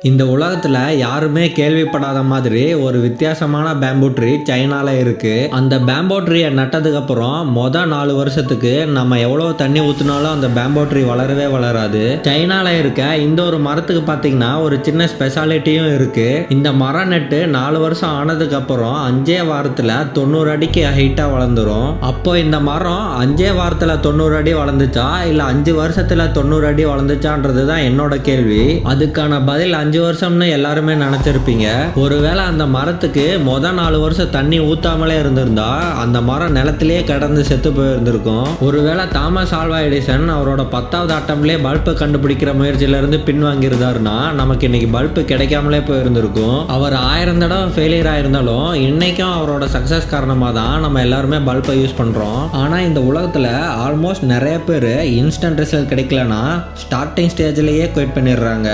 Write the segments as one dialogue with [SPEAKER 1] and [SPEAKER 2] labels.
[SPEAKER 1] இந்த உலகத்துல யாருமே கேள்விப்படாத மாதிரி ஒரு வித்தியாசமான பேம்பு ட்ரீ சைனால இருக்கு. அந்த பேம்பு ட்ரீயை நட்டதுக்கு அப்புறம் 4 வருஷத்துக்கு நம்ம எவ்வளவு தண்ணி ஊத்தினாலும் அந்த பேம்பு ட்ரீ வளரவே வளராது. சைனால இருக்க இந்த ஒரு மரத்துக்கு பாத்தீங்கன்னா ஒரு சின்ன ஸ்பெஷாலிட்டியும் இருக்கு. இந்த மரம் நட்டு 4 வருஷம் ஆனதுக்கு அப்புறம் 5 வாரத்துல 90 அடிக்கு ஹைட்டா வளர்ந்துரும். அப்போ இந்த மரம் 5 வாரத்துல 90 அடி வளர்ந்துச்சா இல்ல 5 வருஷத்துல 90 அடி வளர்ந்துச்சான்றதுதான் என்னோட கேள்வி. அதுக்கான பதில் 5 வருஷம்னு எல்லாருமே நினைச்சிருப்பீங்க. ஒருவேளை அந்த மரத்துக்கு 4 வருஷம் தண்ணி ஊத்தாமலே இருந்திருந்தா அந்த மரம் நிலத்திலேயே கடந்து செத்து போயிருந்திருக்கும். ஒருவேளை தாமஸ் ஆல்வா எடிசன் அவரோட 10வது அட்டம்ப்ட்லயே பல்பை கண்டுபிடிக்கிற முயற்சியில இருந்து பின்வாங்கியிருந்தாருன்னா நமக்கு இன்னைக்கு பல்பு கிடைக்காமலே போயிருந்திருக்கும். அவர் 1000 தடவை ஃபெயிலியர் ஆயிருந்தாலும் இன்னைக்கும் அவரோட சக்சஸ் காரணமாக தான் நம்ம எல்லாருமே பல்பை யூஸ் பண்றோம். ஆனா இந்த உலகத்துல ஆல்மோஸ்ட் நிறைய பேர் இன்ஸ்டன்ட் ரிசல்ட் கிடைக்கலனா ஸ்டார்டிங் ஸ்டேஜ்லயே குயிட் பண்ணிடுறாங்க.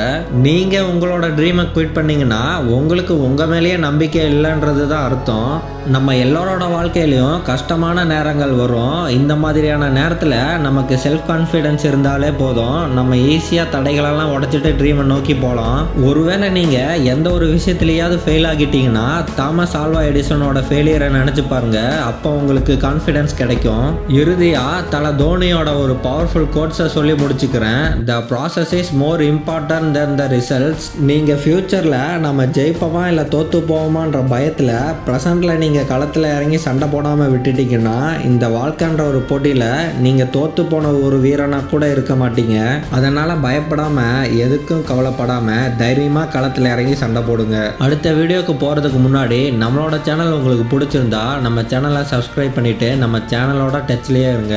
[SPEAKER 1] நீங்க உங்களோட ட்ரீமை குவிட் பண்ணீங்கன்னா உங்களுக்கு உங்க மேலேயே நம்பிக்கை இல்லைன்றது தான் அர்த்தம். நம்ம எல்லாரோட வாழ்க்கையிலையும் கஷ்டமான நேரங்கள் வரும். இந்த மாதிரியான நேரத்தில் நமக்கு செல்ஃப் கான்ஃபிடென்ஸ் இருந்தாலே போதும், நம்ம ஈஸியாக தடைகளெல்லாம் உடைச்சிட்டு ட்ரீமை நோக்கி போகலாம். ஒருவேளை நீங்கள் எந்த ஒரு விஷயத்துலையாவது ஃபெயில் ஆகிட்டீங்கன்னா தாமஸ் ஆல்வா எடிசனோட ஃபெயிலியரை நினச்சி பாருங்க. அப்போ உங்களுக்கு கான்ஃபிடென்ஸ் கிடைக்கும். இறுதியாக தல தோனியோட ஒரு பவர்ஃபுல் கோட்ஸை சொல்லி முடிச்சுக்கிறேன். The process is more important then the results. நீங்கள் ஃப்யூச்சரில் நம்ம ஜெயிப்போமா இல்லை தோற்று போவோமான்ற பயத்தில் ப்ரெசண்டில் நீங்கள் களத்தில் இறங்கி சண்டை போடாமல் விட்டுட்டீங்கன்னா இந்த வாழ்க்கைன்ற ஒரு போட்டியில் நீங்கள் தோற்று போன ஒரு வீரனாக கூட இருக்க மாட்டீங்க. அதனால் பயப்படாமல் எதுக்கும் கவலைப்படாமல் தைரியமாக களத்தில் இறங்கி சண்டை போடுங்க. அடுத்த வீடியோக்கு போகிறதுக்கு முன்னாடி நம்மளோட சேனல் உங்களுக்கு பிடிச்சிருந்தா நம்ம சேனலை சப்ஸ்கிரைப் பண்ணிவிட்டு நம்ம சேனலோட டச்லேயே இருங்க.